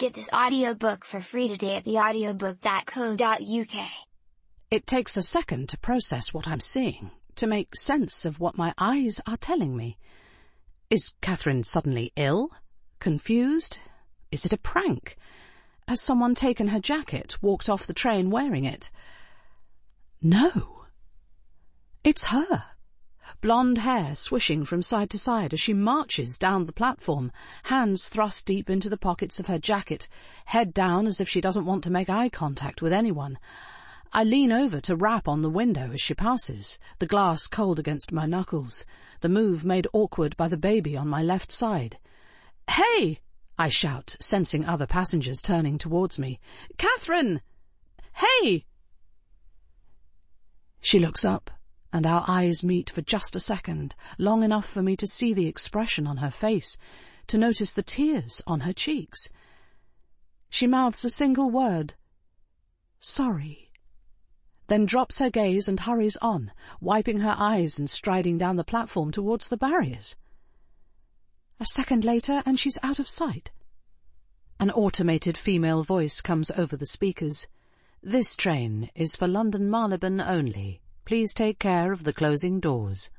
Get this audiobook for free today at theaudiobook.co.uk. It takes a second to process what I'm seeing, to make sense of what my eyes are telling me. Is Catherine suddenly ill? Confused? Is it a prank? Has someone taken her jacket, walked off the train wearing it? No. It's her. Blonde hair swishing from side to side as she marches down the platform, hands thrust deep into the pockets of her jacket, head down as if she doesn't want to make eye contact with anyone. I lean over to rap on the window as she passes, the glass cold against my knuckles, the move made awkward by the baby on my left side. "Hey!" I shout, sensing other passengers turning towards me. "Catherine! Hey!" She looks up, and our eyes meet for just a second, long enough for me to see the expression on her face, to notice the tears on her cheeks. She mouths a single word, "Sorry," then drops her gaze and hurries on, wiping her eyes and striding down the platform towards the barriers. A second later, and she's out of sight. An automated female voice comes over the speakers. "This train is for London Marylebone only. Please take care of the closing doors."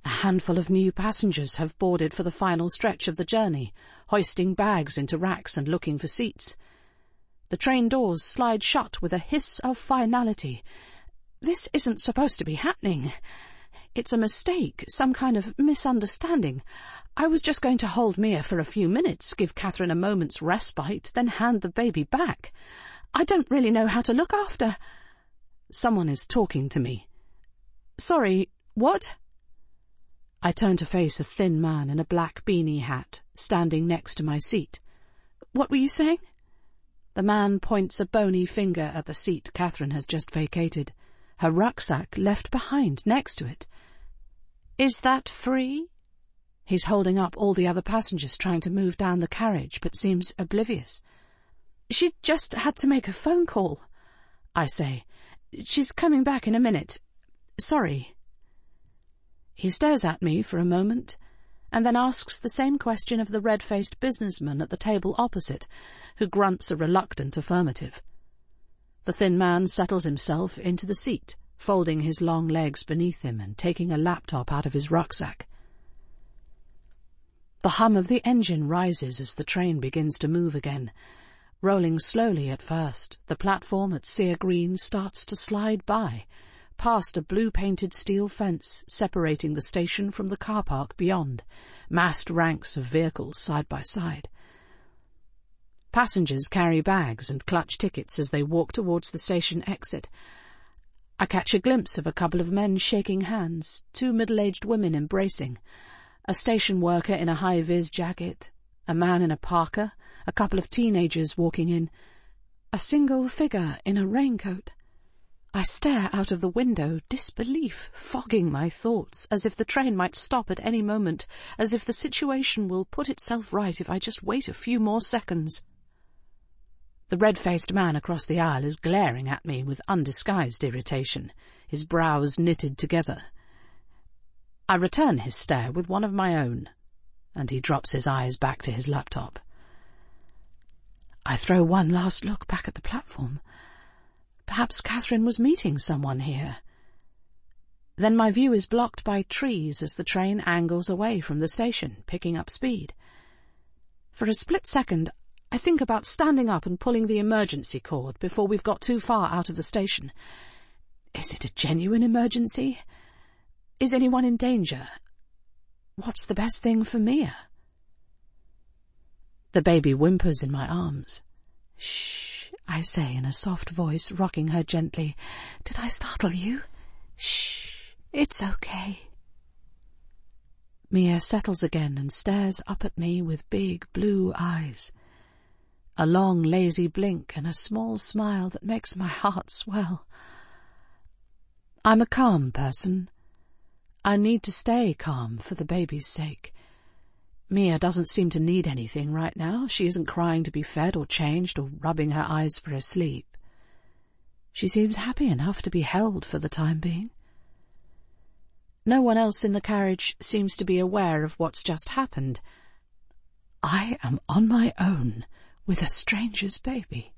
A handful of new passengers have boarded for the final stretch of the journey, hoisting bags into racks and looking for seats. The train doors slide shut with a hiss of finality. This isn't supposed to be happening. It's a mistake, some kind of misunderstanding. I was just going to hold Mia for a few minutes, give Catherine a moment's respite, then hand the baby back. I don't really know how to look after... Someone is talking to me. "Sorry, what?" I turn to face a thin man in a black beanie hat, standing next to my seat. "What were you saying?" The man points a bony finger at the seat Catherine has just vacated, her rucksack left behind next to it. "Is that free?" He's holding up all the other passengers trying to move down the carriage, but seems oblivious. "She just had to make a phone call," I say. "She's coming back in a minute. Sorry." He stares at me for a moment, and then asks the same question of the red-faced businessman at the table opposite, who grunts a reluctant affirmative. The thin man settles himself into the seat, folding his long legs beneath him and taking a laptop out of his rucksack. The hum of the engine rises as the train begins to move again. Rolling slowly at first, the platform at Sear Green starts to slide by, past a blue-painted steel fence separating the station from the car park beyond, massed ranks of vehicles side by side. Passengers carry bags and clutch tickets as they walk towards the station exit. I catch a glimpse of a couple of men shaking hands, two middle-aged women embracing, a station worker in a high-vis jacket, a man in a parka, a couple of teenagers walking in, a single figure in a raincoat. I stare out of the window, disbelief fogging my thoughts, as if the train might stop at any moment, as if the situation will put itself right if I just wait a few more seconds. The red-faced man across the aisle is glaring at me with undisguised irritation, his brows knitted together. I return his stare with one of my own, and he drops his eyes back to his laptop. I throw one last look back at the platform. Perhaps Catherine was meeting someone here. Then my view is blocked by trees as the train angles away from the station, picking up speed. For a split second, I think about standing up and pulling the emergency cord before we've got too far out of the station. Is it a genuine emergency? Is anyone in danger? What's the best thing for Mia? The baby whimpers in my arms. "Shh," I say in a soft voice, rocking her gently. "Did I startle you? Shh, it's okay." Mia settles again and stares up at me with big blue eyes. A long, lazy blink and a small smile that makes my heart swell. I'm a calm person. I need to stay calm for the baby's sake. Mia doesn't seem to need anything right now. She isn't crying to be fed or changed or rubbing her eyes for her sleep. She seems happy enough to be held for the time being. No one else in the carriage seems to be aware of what's just happened. I am on my own, with a stranger's baby.